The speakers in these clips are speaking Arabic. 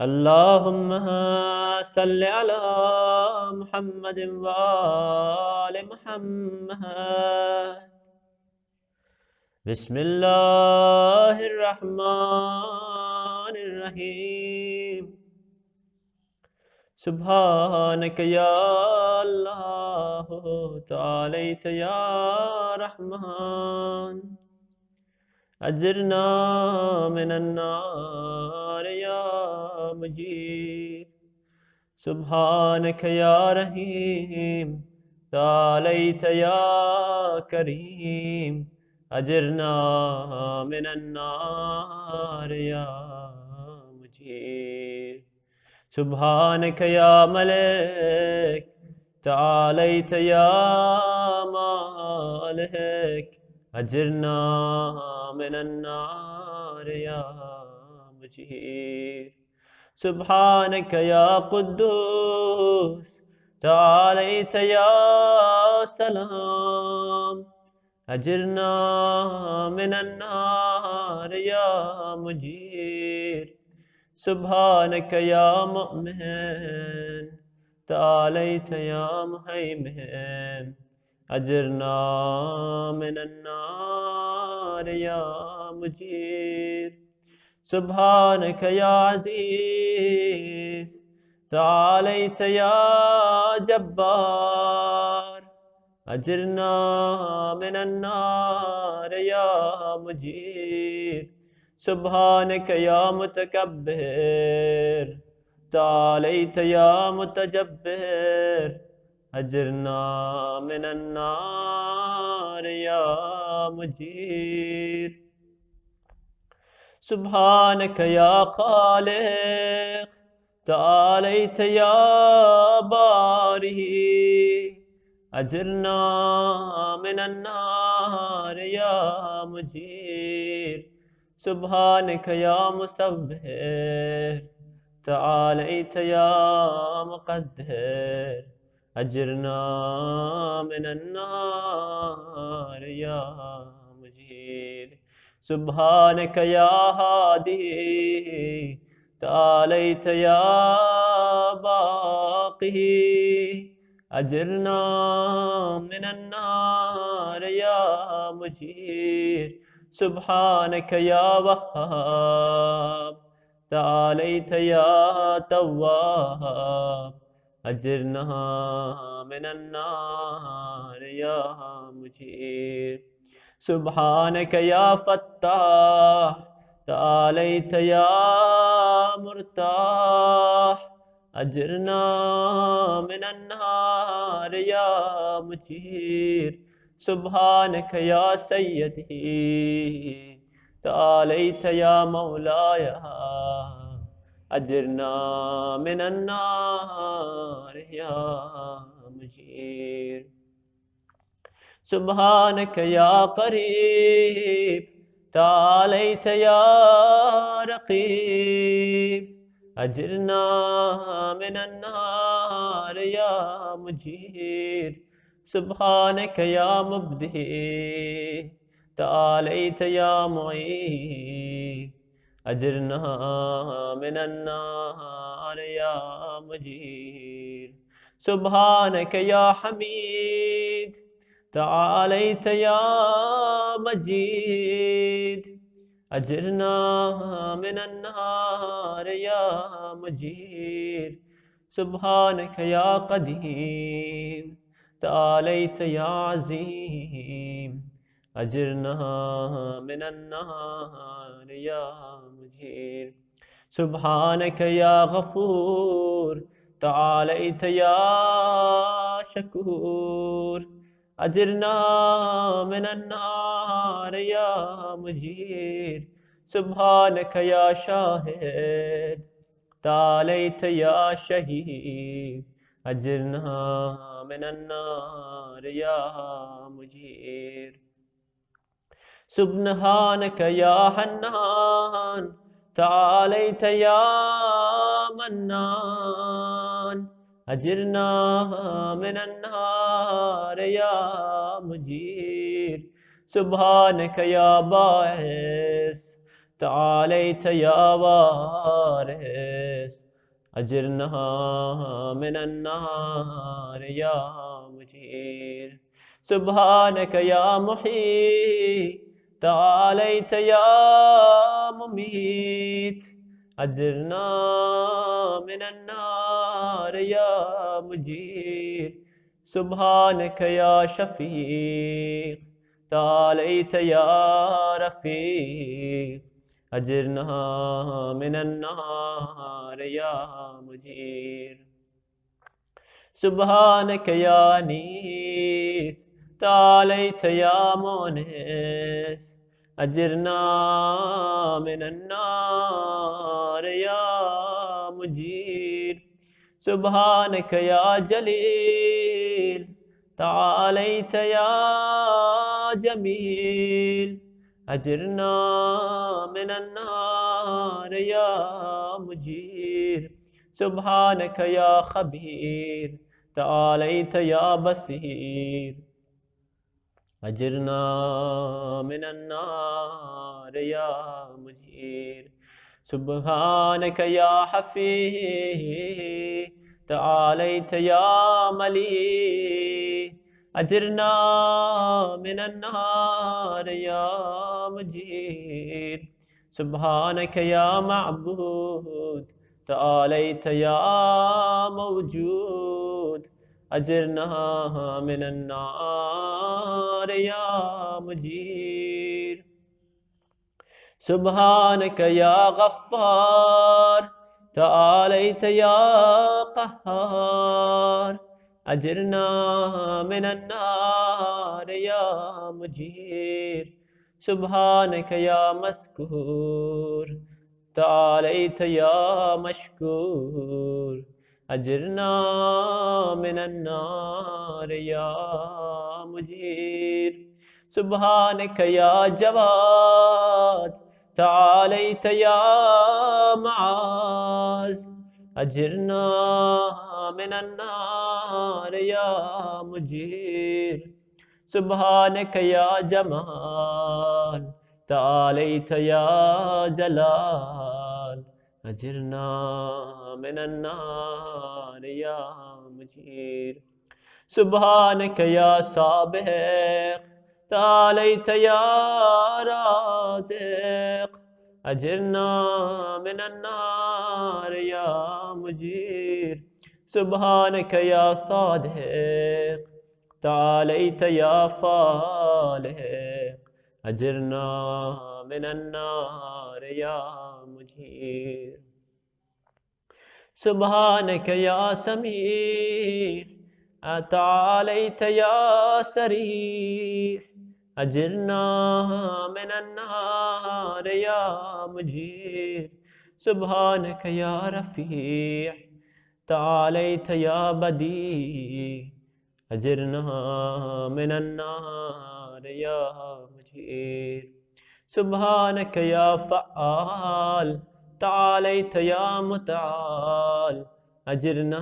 اللهم صل على محمد وآل محمد. بسم الله الرحمن الرحيم. سبحانك يا الله تعاليت يا رحمن. أجرنا من النار يا مجير. سبحانك يا رحيم تعاليت يا كريم. أجرنا من النار يا مجير. سبحانك يا ملك تعاليت يا مالك. أجرنا من النار يا مجير. سبحانك يا قدوس تعاليت يا سلام. أجرنا من النار يا مجير. سبحانك يا مؤمن تعاليت يا مهيمن. أجرنا من النار يا مجير. سبحانك يا عزيز تعاليت يا جبار. أجرنا من النار يا مجير. سبحانك يا متكبر تعاليت يا متجبر. أجرنا من النار يا مجير. سبحانك يا خالق تعاليت يا بارئ. أجرنا من النار يا مجير. سبحانك يا مسبح تعاليت يا مقدر. أجرنا من النار يا مجير. سبحانك يا هادي تعاليت يا باقي. أجرنا من النار يا مجير. سبحانك يا وهاب تعاليت يا تواب. أجرنا من النار يا مجير. سبحانك يا فتاح تعاليت يا مرتاح. أجرنا من النار يا مجير. سبحانك يا سيدي تعاليت يا مولاي. أجرنا من النار يا مجير. سبحانك يا قريب تعاليت يا رقيب. أجرنا من النار يا مجير. سبحانك يا مبدئ تعاليت يا معيد. أجرنا من النار يا مجير. سبحانك يا حميد تعاليت يا مجيد. أجرنا من النار يا مجير. سبحانك يا قديم تعاليت يا عظيم. أجرنا من النار يا مجير. سبحانك يا غفور تعاليت يا شكور. أجرنا من النار يا مجير. سبحانك يا شاهد تعاليت يا شهيد. أجرنا من النار يا مجير. سبحانك يا حنان تعاليت يا منان. أجرنا من النار يا مجير. سبحانك يا باعث تعاليت يا وارث أجرنا من النار يا مجير. سبحانك يا محيي تعاليت يا مميت أجرنا من النار يا مجير. سبحانك يا شفيق تعاليت يا رفيق أجرنا من النار يا مجير. سبحانك يا أنيس تعاليت يا مونس أجرنا من النار يا مجير. سبحانك يا جليل تعاليت يا جميل أجرنا من النار يا مجير. سبحانك يا خبير تعاليت يا بصير أجرنا من النار يا مجير. سبحانك يا حفيظ تعاليت يا مليك أجرنا من النار يا مجير. سبحانك يا معبود تعاليت يا موجود أجرنا من النار يا مجير. سبحانك يا غفار تعاليت يا قهار أجرنا من النار يا مجير. سبحانك يا مسكور تعاليت يا مشكور أجرنا من النار يا مجير. سبحانك يا جواد تعاليت يا معاذ أجرنا من النار يا مجير. سبحانك يا جمال تعاليت يا جلال أجرنا من النار يا مجير. سبحانك يا سابق تعاليت يا رازق أجرنا من النار يا مجير. سبحانك يا صادق تعاليت يا فالق أجرنا من النار يا مجير. سبحانك يا سميع تعاليت يا سريع أجرنا من النار يا مجير. سبحانك يا رفيع تعاليت يا بديع أجرنا من النار يا مجير. سبحانك يا فعال تعاليت يا متعال أجرنا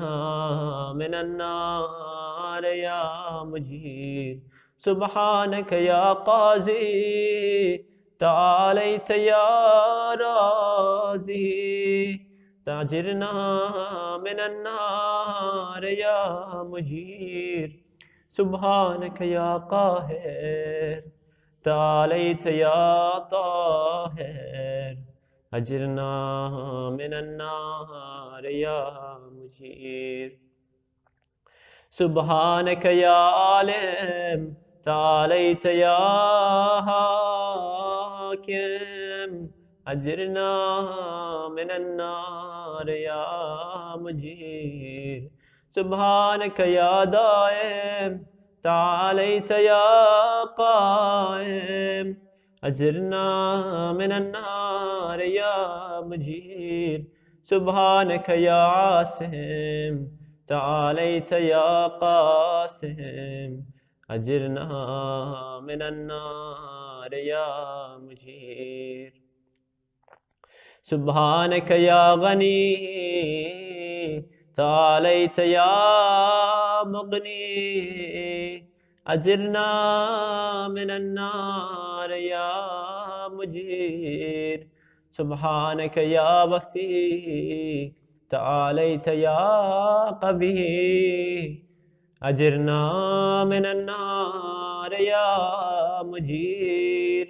من النار يا مجير. سبحانك يا قاضي تعاليت يا رازي تأجرنا من النار يا مجير. سبحانك يا قاهر تعاليت يا طاهر أجرنا من النار يا مجير. سبحانك يا عالم تعاليت يا حاكم أجرنا من النار يا مجير. سبحانك يا دائم تعاليت يا قائم أجرنا من النار يا مجير. سبحانك يا عاصم تعاليت يا قاسم أجرنا من النار يا مجير. سبحانك يا غني تعاليت يا مغني أجرنا من النار يا مجير. سبحانك يا وفي تعاليت يا قوي أجرنا من النار يا مجير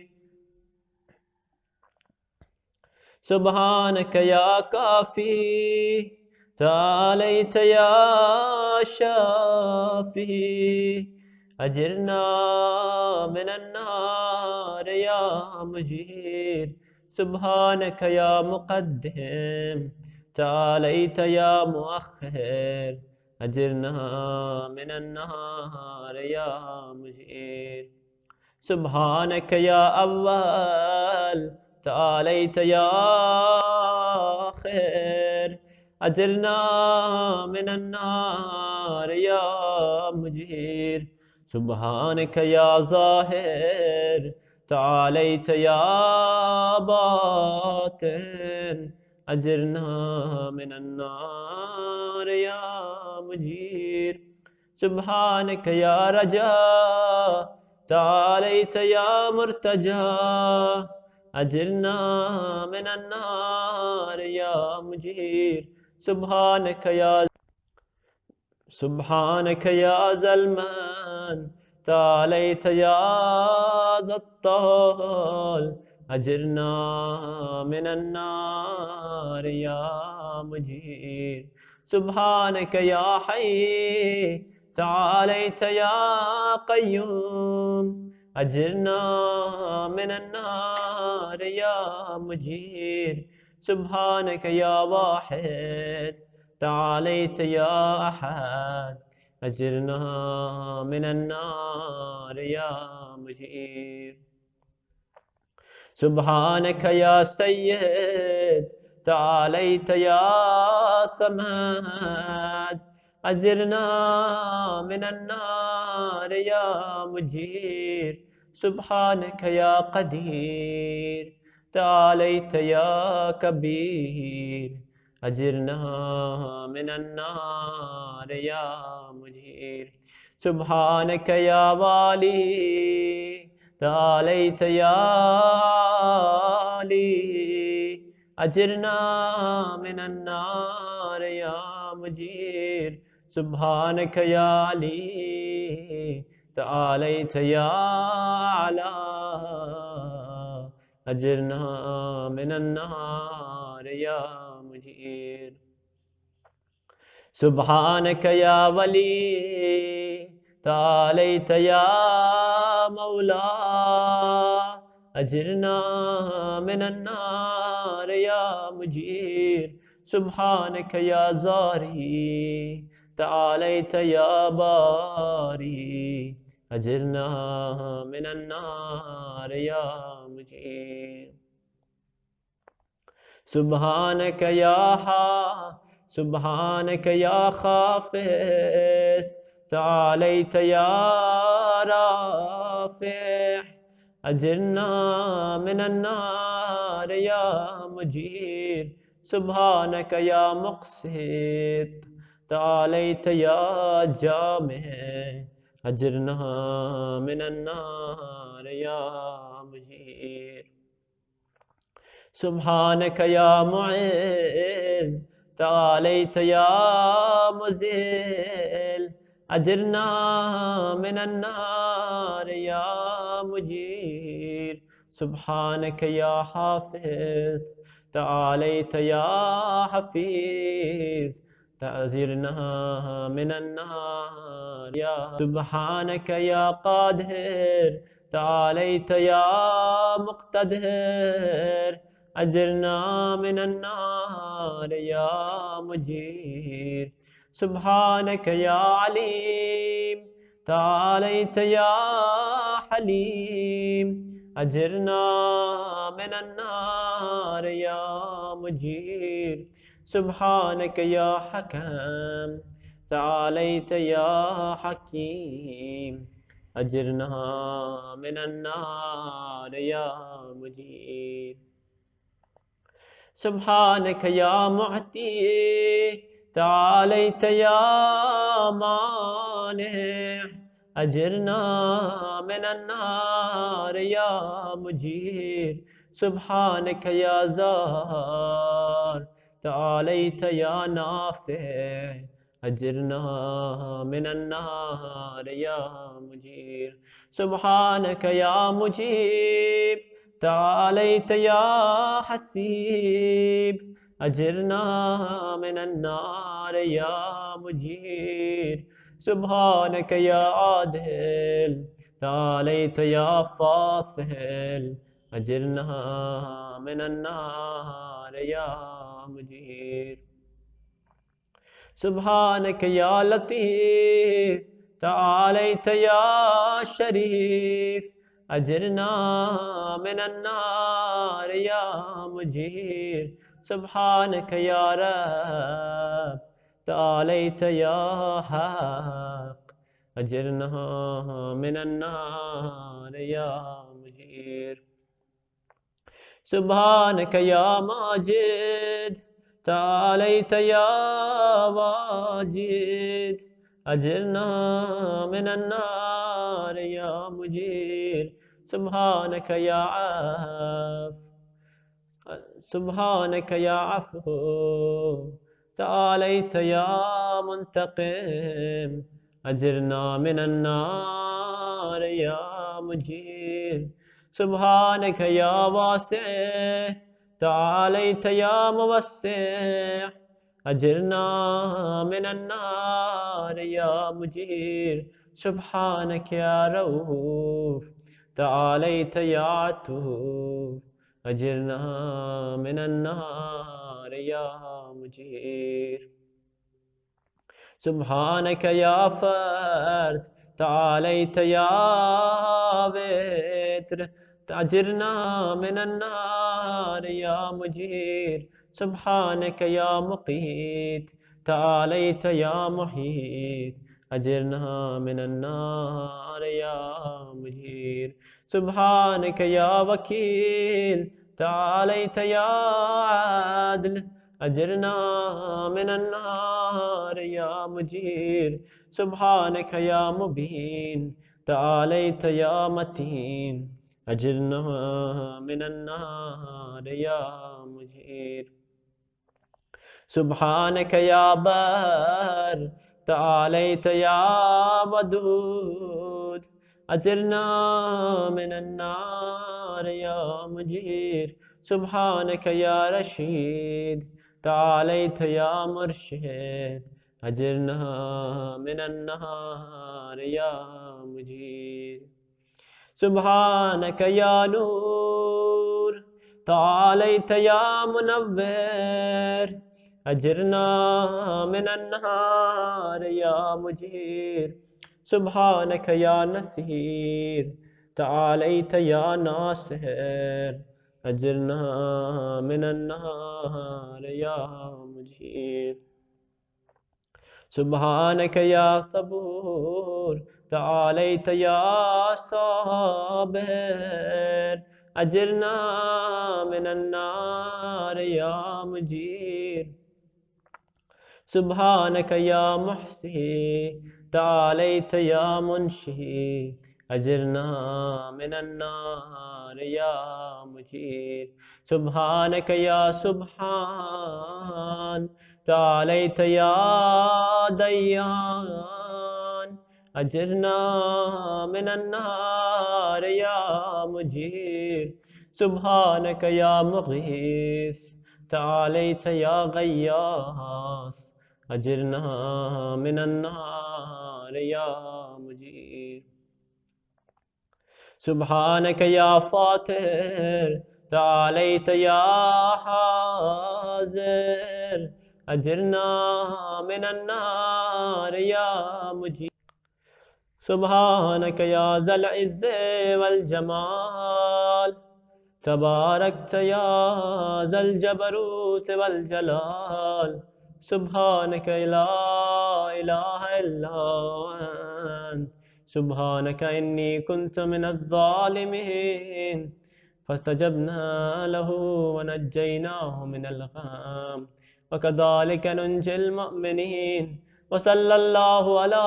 سبحانك يا كافي تعاليت يا شافي أجرنا من النار يا مجير سبحانك يا مقدم تعاليت يا مؤخر أجرنا من النار يا مجير سبحانك يا أول تعاليت يا آخر أجرنا من النار يا مجير سبحانك يا ظاهر تعاليت يا باطن أجرنا من النار يا مجير سبحانك يا رجاء تعاليت يا مرتجى أجرنا من النار يا مجير سبحانك يا زلمان تعاليت يا ذا الطول أجرنا من النار يا مجير سبحانك يا حي تعاليت يا قيوم أجرنا من النار يا مجير سبحانك يا واحد تعاليت يا أحد أجرنا من النار يا مجير سبحانك يا سيد تعاليت يا صمد أجرنا من النار يا مجير سبحانك يا قدير تعاليت يا كبير أجرنا من النار يا مجير سبحانك يا والي تعاليت يا علي أجرنا من النار يا مجير سبحانك يا علي تعاليت يا أعلى أجرنا من النار يا مجير سبحانك يا ولي تعاليت يا مولا أجرنا من النار يا مجير سبحانك يا زاري تعاليت يا باري أجرنا من النار يا مجير سبحانك يا سبحانك يا خافس تعاليت يا رافع أجرنا من النار يا مجير سبحانك يا مقسط تعاليت يا جامع أجرنا من النار يا مجير سبحانك يا معز تعاليت يا مذل أجرنا من النار يا مجير سبحانك يا حافظ تعاليت يا حفيظ تأذرنا من النار يا سبحانك يا قادر تعاليت يا مقتدر أجرنا من النار يا مجير سبحانك يا عليم تعاليت يا حليم أجرنا من النار يا مجير سبحانك يا حكم تعاليت يا حكيم أجرنا من النار يا مجير سبحانك يا معتي تعاليت يا مانع أجرنا من النار يا مجير سبحانك يا زار تعاليت يا نافع أجرنا من النار يا مجير سبحانك يا مجيب تعاليت يا حسيب أجرنا من النار يا مجير سبحانك يا عادل تعاليت يا فاصل أجرنا من النار يا مجير سبحانك يا لطيف تعاليت يا شريف أجرنا من النار يا مجير سبحانك يا رب تعاليت يا حق أجرنا من النار يا مجير سبحانك يا ماجد تعاليت يا واجد أجرنا من النار يا مجير سبحانك يا عفو سبحانك يا عفو تعاليت يا منتقم أجرنا من النار يا مجير سبحانك يا واسع تعاليت يا موسع أجرنا من النار يا مجير سبحانك يا رؤوف تعاليت يا عطوف أجرنا من النار يا مجير سبحانك يا فرد تعاليت يا وتر أجرنا من النار يا مجير سبحانك يا مقيت تعاليت يا محيط أجرنا من النار يا مجير سبحانك يا وكيل تعاليت يا عادل أجرنا من النار يا مجير سبحانك يا مبين تعاليت يا متين أجرنا من النار يا مجير سبحانك يا بر تعاليت يا ودود أجرنا من النار يا مجير سبحانك يا رشيد تعاليت يا مرشد أجرنا من النار يا مجير سبحانك يا نور تعاليت يا منور أجرنا من النار يا مجير سبحانك يا نصير تعاليت يا ناصر أجرنا من النار يا مجير سبحانك يا صبور تعاليت يا صابر أجرنا من النار يا مجير سبحانك يا محصي تعاليت يا منشي أجرنا من النار يا مجير سبحانك يا سبحان تعاليت يا ديان أجرنا من النار يا مجير سبحانك يا مغيث تعاليت يا غياث أجرنا من النار يا مجير سبحانك يا فاتر تعاليت يا حازر أجرنا من النار يا مجير سبحانك يا ذا العز والجمال تباركت يا ذا الجبروت والجلال سبحانك لا إله إلا أنت سبحانك إني كنت من الظالمين فاستجبنا له ونجيناه من الغم وكذلك ننجي المؤمنين वसल्लल्लाहु अला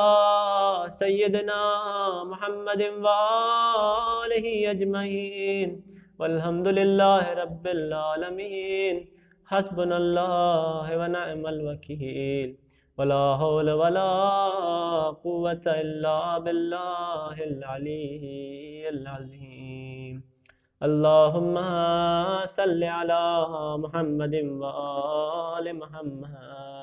सय्यिदिना मुहम्मदिन व आलिहि अजमईन वल्हम्दुलिल्लाहि रब्बिल आलमीन। हस्बुनल्लाह व निअमल वकील वला हौला वला कुव्वता इल्ला बिल्लाहिल अलीय्यिल अज़ीम। अल्लाहुम्मा सल्लि अला मुहम्मदिन व आलि मुहम्मद।